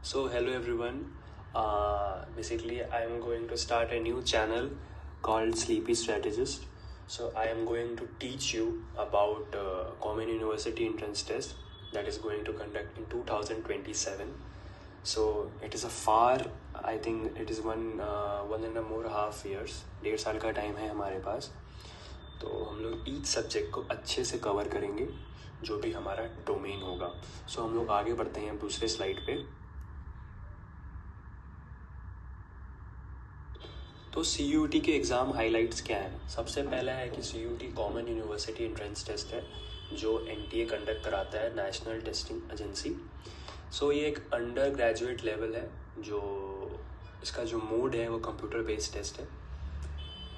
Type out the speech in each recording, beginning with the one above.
So hello everyone. Basically, I am going to start a new channel called Sleepy Strategist. So I am going to teach you about Common University Entrance Test that is going to conduct in 2027. So it is a far, I think it is one and a more half years, 1.5 साल का time है हमारे पास. तो हम लोग each subject को अच्छे से कवर करेंगे जो भी हमारा डोमेन होगा. सो हम लोग आगे बढ़ते हैं दूसरे स्लाइड पे. तो CUET के एग्ज़ाम हाइलाइट्स क्या हैं. सबसे पहला है कि CUET common university entrance test है जो NTA कंडक्ट कराता है, नेशनल टेस्टिंग एजेंसी. सो ये एक अंडर ग्रेजुएट लेवल है जो इसका जो मोड है वो कंप्यूटर बेस्ड टेस्ट है.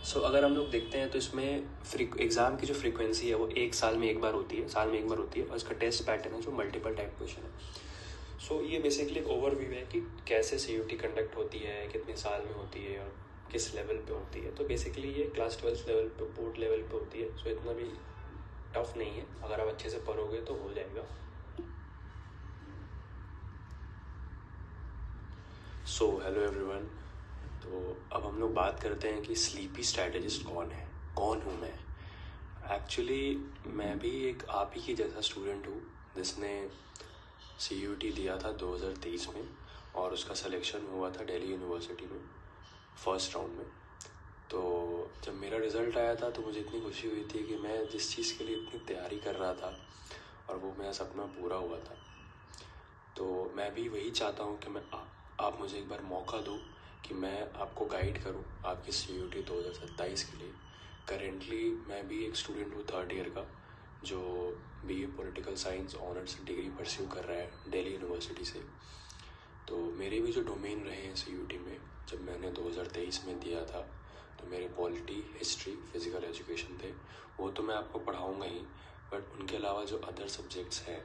सो अगर हम लोग देखते हैं तो इसमें एग्ज़ाम की जो फ्रीक्वेंसी है वो साल में एक बार होती है और इसका टेस्ट पैटर्न है जो मल्टीपल टाइप क्वेश्चन है. सो ये बेसिकली एक ओवरव्यू है कि कैसे CUET कंडक्ट होती है, कितने साल में होती है और किस लेवल पे होती है. तो बेसिकली ये क्लास 12 लेवल पे, बोर्ड लेवल पे होती है. सो इतना भी टफ नहीं है, अगर आप अच्छे से पढ़ोगे तो हो जाएगा. So hello everyone. तो अब हम लोग बात करते हैं कि स्लीपी स्ट्रैटेजिस्ट कौन हूँ मैं. एक्चुअली मैं भी एक आप ही की जैसा स्टूडेंट हूँ जिसने CUET दिया था 2023 में और उसका सिलेक्शन हुआ था दिल्ली यूनिवर्सिटी में फर्स्ट राउंड में. तो जब मेरा रिज़ल्ट आया था तो मुझे इतनी खुशी हुई थी कि मैं जिस चीज़ के लिए इतनी तैयारी कर रहा था और वो मेरा सपना पूरा हुआ था. तो मैं भी वही चाहता हूँ कि मैं आप मुझे एक बार मौका दो कि मैं आपको गाइड करूँ आपकी CUET 2027 के लिए. करेंटली मैं भी एक स्टूडेंट हूँ 3rd ईयर का जो BA political science honours degree pursue कर रहा है दिल्ली यूनिवर्सिटी से. तो मेरे भी जो डोमेन रहे हैं CUET में, जब मैंने 2023 में दिया था तो मेरे पॉलिटी, हिस्ट्री, फिज़िकल एजुकेशन थे. वो तो मैं आपको पढ़ाऊँगा ही, बट उनके अलावा जो अदर सब्जेक्ट्स हैं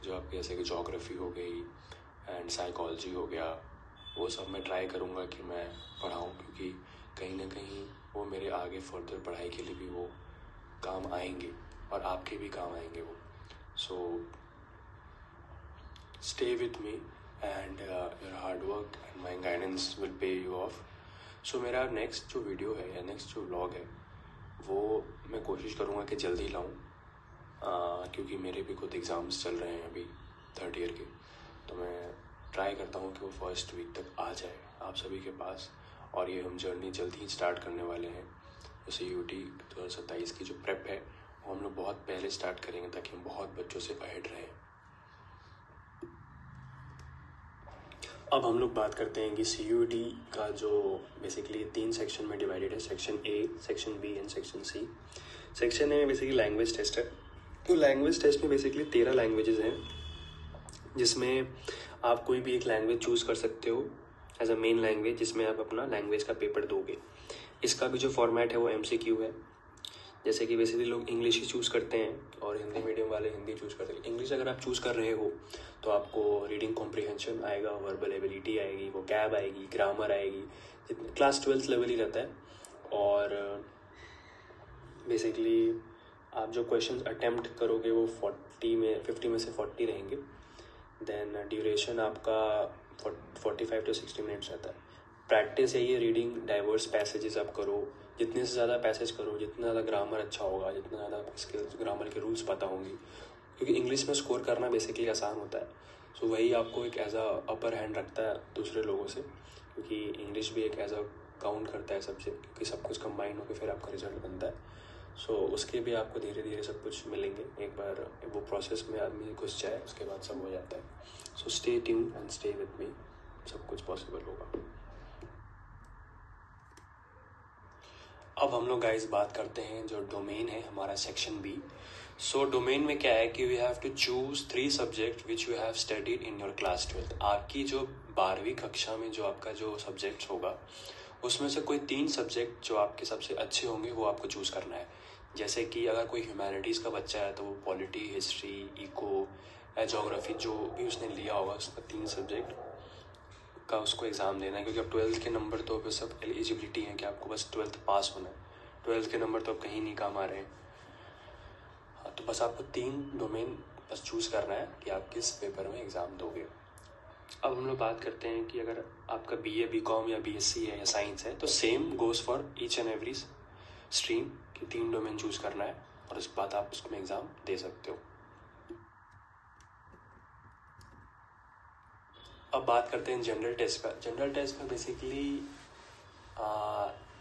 जो आपके जैसे कि जोग्राफ़ी हो गई एंड साइकोलॉजी हो गया, वो सब मैं ट्राई करूँगा कि मैं पढ़ाऊँ, क्योंकि कहीं ना कहीं वो मेरे आगे फर्दर पढ़ाई के लिए भी वो काम आएंगे और आपके भी काम आएंगे वो. So stay with me and your hard work and my guidance will pay you off. So मेरा नेक्स्ट जो वीडियो है या नेक्स्ट जो व्लॉग है वो मैं कोशिश करूँगा कि जल्दी लाऊं, क्योंकि मेरे भी खुद एग्ज़ाम्स चल रहे हैं अभी 3rd ईयर के. तो मैं ट्राई करता हूँ कि वो फर्स्ट वीक तक आ जाए आप सभी के पास. और ये हम जर्नी जल्दी ही स्टार्ट करने वाले हैं. तो CUET 2027 की जो प्रेप है वो हम लोग बहुत पहले स्टार्ट करेंगे ताकि हम बहुत बच्चों से अहेड रहें. अब हम लोग बात करते हैं कि CUET का जो बेसिकली 3 सेक्शन में डिवाइडेड है. Section A, section B and section C. Section A में बेसिकली लैंग्वेज टेस्ट है. तो लैंग्वेज टेस्ट में बेसिकली 13 लैंग्वेजेस हैं जिसमें आप कोई भी एक लैंग्वेज चूज़ कर सकते हो एज अ मेन लैंग्वेज, जिसमें आप अपना लैंग्वेज का पेपर दोगे. इसका भी जो फॉर्मेट है वो MCQ है. जैसे कि बेसिकली लोग इंग्लिश ही चूज़ करते हैं और हिंदी मीडियम वाले हिंदी चूज़ करते हैं. इंग्लिश अगर आप चूज़ कर रहे हो तो आपको रीडिंग कॉम्प्रिहेंशन आएगा, वर्बल एबिलिटी आएगी, वो कैब आएगी, ग्रामर आएगी, क्लास 12 लेवल ही रहता है. और बेसिकली आप जो क्वेश्चन अटेम्प्ट करोगे वो 50 में से 40 रहेंगे. देन ड्यूरेशन आपका 45 to 60 मिनट्स रहता है. प्रैक्टिस है ये रीडिंग डाइवर्स पैसेजेस आप करो. जितने से ज़्यादा पैसेज करो, जितना ज़्यादा ग्रामर अच्छा होगा, जितना ज़्यादा स्किल्स ग्रामर के रूल्स पता होंगी, क्योंकि इंग्लिश में स्कोर करना बेसिकली आसान होता है. सो वही आपको एक एज अ अपर हैंड रखता है दूसरे लोगों से, क्योंकि इंग्लिश भी एक एज अ काउंट करता है सबसे, क्योंकि सब कुछ कंबाइन होकर फिर आपका रिजल्ट बनता है. सो उसके भी आपको धीरे धीरे सब कुछ मिलेंगे. एक बार वो प्रोसेस में आदमी घुस जाए उसके बाद सब हो जाता है. So stay tuned and stay with me, सब कुछ पॉसिबल होगा. अब हम लोग गाइस बात करते हैं जो डोमेन है हमारा सेक्शन B. सो डोमेन में क्या है कि we have to choose 3 subject which you have studied in your class 12. आपकी जो 12वीं कक्षा में जो आपका जो सब्जेक्ट होगा उसमें से कोई 3 सब्जेक्ट जो आपके सबसे अच्छे होंगे वो आपको चूज़ करना है. जैसे कि अगर कोई ह्यूमैनिटीज़ का बच्चा है तो वो पॉलिटी, हिस्ट्री, इको या जोग्राफी जो भी उसने लिया होगा उसका 3 सब्जेक्ट का उसको एग्ज़ाम देना है. क्योंकि अब 12th के नंबर तो अब सब एलिजिबिलिटी है कि आपको बस 12th पास होना है. 12th के नंबर तो अब कहीं नहीं काम आ रहे हैं. तो बस आपको 3 डोमेन बस चूज़ करना है कि आप किस पेपर में एग्ज़ाम दोगे. अब हम लोग बात करते हैं कि अगर आपका BA BCom या BSc है या साइंस है तो same goes for each and every stream कि 3 डोमेन चूज़ करना है और उसके बाद आप उसमें एग्ज़ाम दे सकते हो। अब बात करते हैं जनरल टेस्ट का। जनरल टेस्ट में बेसिकली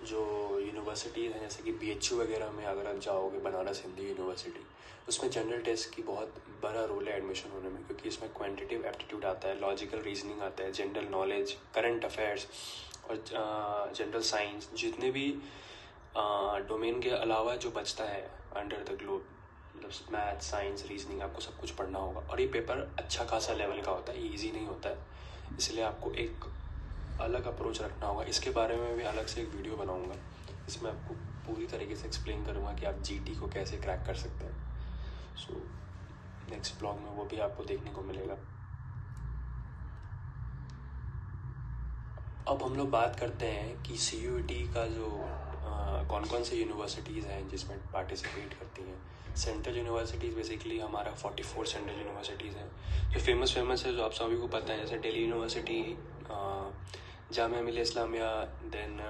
जो यूनिवर्सिटीज़ हैं जैसे कि BHU वगैरह में अगर आप जाओगे, बनारस हिंदू यूनिवर्सिटी, उसमें जनरल टेस्ट की बहुत बड़ा रोल है एडमिशन होने में, क्योंकि इसमें क्वांटिटेटिव एप्टीट्यूड आता है, लॉजिकल रीजनिंग आता है, जनरल नॉलेज, करंट अफेयर्स और जनरल साइंस, जितने भी डोमेन के अलावा जो बचता है अंडर द ग्लोब, मतलब मैथ, साइंस, रीजनिंग, आपको सब कुछ पढ़ना होगा। और ये पेपर अच्छा खासा लेवल का होता है, ये ईजी नहीं होता है, इसलिए आपको एक अलग अप्रोच रखना होगा। इसके बारे में भी अलग से एक वीडियो बनाऊंगा, इसमें आपको पूरी तरीके से एक्सप्लेन करूँगा कि आप GT को कैसे क्रैक कर सकते हैं। सो नेक्स्ट ब्लॉग में वो भी आपको देखने को मिलेगा। अब हम लोग बात करते हैं कि CUET का जो कौन कौन से यूनिवर्सिटीज़ हैं जिसमें पार्टिसिपेट करती हैं। सेंट्रल यूनिवर्सिटीज़ बेसिकली हमारा 44 सेंट्रल यूनिवर्सिटीज़ हैं जो फेमस है, जो आप सभी को पता है, जैसे Delhi university, Jamia Millia Islamia, then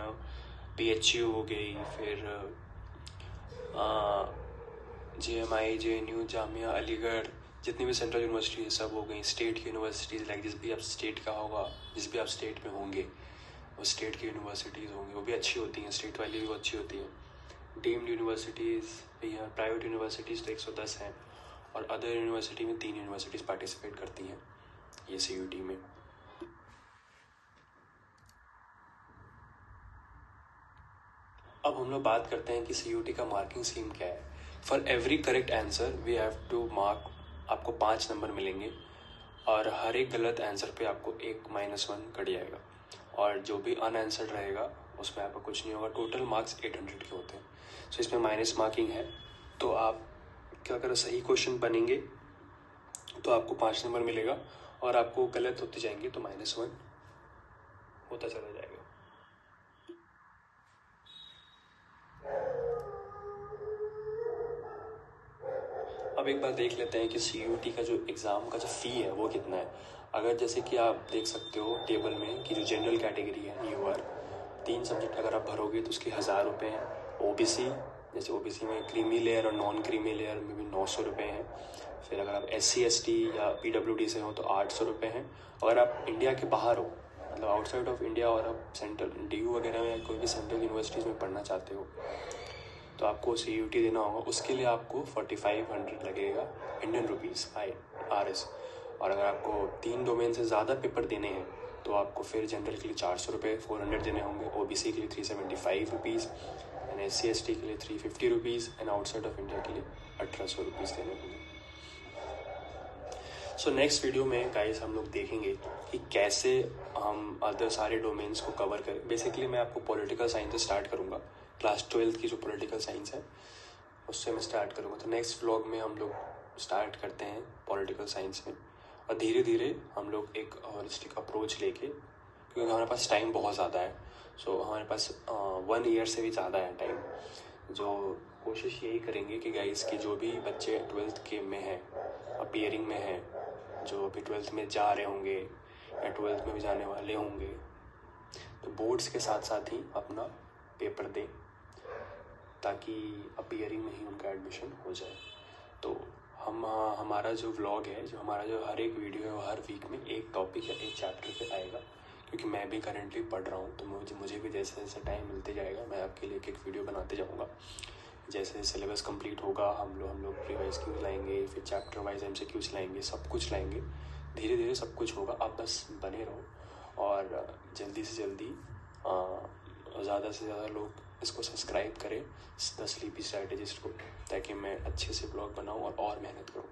BHU हो गई, फिर JMI, JNU, जामिया अलीगढ़, जितनी भी सेंट्रल यूनिवर्सिटी है सब हो गई। स्टेट की यूनिवर्सिटीज़ लाइक जिस भी आप स्टेट का होगा, जिस भी आप स्टेट में होंगे वो स्टेट की यूनिवर्सिटीज़ होंगी, वो भी अच्छी होती हैं, स्टेट वाली भी वो अच्छी होती हैं। डीम्ड यूनिवर्सिटीज़ भी हैं, प्राइवेट यूनिवर्सिटीज़ तो 110 हैं, और अदर यूनिवर्सिटी में 3 यूनिवर्सिटीज़ पार्टिसिपेट करती हैं ये CUET में। अब हम लोग बात करते हैं कि CUET का मार्किंग स्कीम क्या है। For every correct answer we have to mark, आपको 5 नंबर मिलेंगे, और हर एक गलत आंसर पे आपको 1 - 1 कट जाएगा, और जो भी अनआंसर्ड रहेगा उसमें आपका कुछ नहीं होगा। टोटल मार्क्स 800 के होते हैं। सो इसमें माइनस मार्किंग है, तो आप क्या अगर सही क्वेश्चन बनेंगे तो आपको 5 नंबर मिलेगा, और आपको गलत होते जाएंगे तो -1 होता चला जाएगा। अब एक बार देख लेते हैं कि CUET का जो एग्ज़ाम का जो फ़ी है वो कितना है। अगर जैसे कि आप देख सकते हो टेबल में कि जो जनरल कैटेगरी है UR, 3 सब्जेक्ट अगर आप भरोगे तो उसके 1000 रुपये हैं। OBC, जैसे OBC में क्रीमी लेयर और नॉन क्रीमी लेयर में भी 900 रुपये हैं। फिर अगर आप SC ST या PWD से हो तो 800 रुपये हैं। अगर आप इंडिया के बाहर हो, मतलब आउटसाइड ऑफ इंडिया, और आप सेंट्रल DU वगैरह में या कोई भी सेंट्रल यूनिवर्सिटीज़ में पढ़ना चाहते हो तो आपको CUET देना होगा। उसके लिए आपको 4500 लगेगा इंडियन रुपीज़ IRS। और अगर आपको 3 डोमेन से ज़्यादा पेपर देने हैं तो आपको फिर जनरल के लिए 400 रुपये 400 देने होंगे, OBC के लिए 375 रुपीज़, एंड SC ST के लिए 350 rupees, and outside of India के लिए 1800 रुपीज़ देने होंगे। सो नेक्स्ट वीडियो में गाइस हम लोग देखेंगे कि कैसे हम अदर सारे डोमेन्स को कवर करें। बेसिकली मैं आपको पॉलिटिकल साइंस से स्टार्ट करूँगा, क्लास 12th की जो पॉलिटिकल साइंस है उससे मैं स्टार्ट करूँगा। तो नेक्स्ट व्लॉग में हम लोग स्टार्ट करते हैं पॉलिटिकल साइंस में, और धीरे धीरे हम लोग एक हॉलिस्टिक अप्रोच लेके, क्योंकि हमारे पास टाइम बहुत ज़्यादा है, सो हमारे पास 1 ईयर से भी ज़्यादा है टाइम, जो कोशिश यही करेंगे कि गाइस कि जो भी बच्चे 12th के में हैं, अपीयरिंग में हैं, जो अभी 12th में जा रहे होंगे या 12th में भी जाने वाले होंगे, तो बोर्ड्स के साथ साथ ही अपना पेपर दें ताकि अपीयरिंग में ही उनका एडमिशन हो जाए। तो हमारा जो व्लॉग है, जो हमारा जो हर एक वीडियो है, वो हर वीक में एक टॉपिक या एक चैप्टर पे आएगा, क्योंकि मैं भी करंटली पढ़ रहा हूँ, तो मुझे भी जैसे जैसे टाइम मिलते जाएगा मैं आपके लिए एक वीडियो बनाते जाऊँगा। जैसे सिलेबस कंप्लीट होगा हम लोग रिवाइज क्यूज लाएंगे, फिर चैप्टर वाइज MCQs लाएंगे, सब कुछ लाएंगे, धीरे धीरे सब कुछ होगा। आप बस बने रहो, और जल्दी से जल्दी ज़्यादा से ज़्यादा लोग इसको सब्सक्राइब करें, द स्लीपी स्ट्रैटेजिस्ट को, ताकि मैं अच्छे से ब्लॉग बनाऊँ और मेहनत करूँ।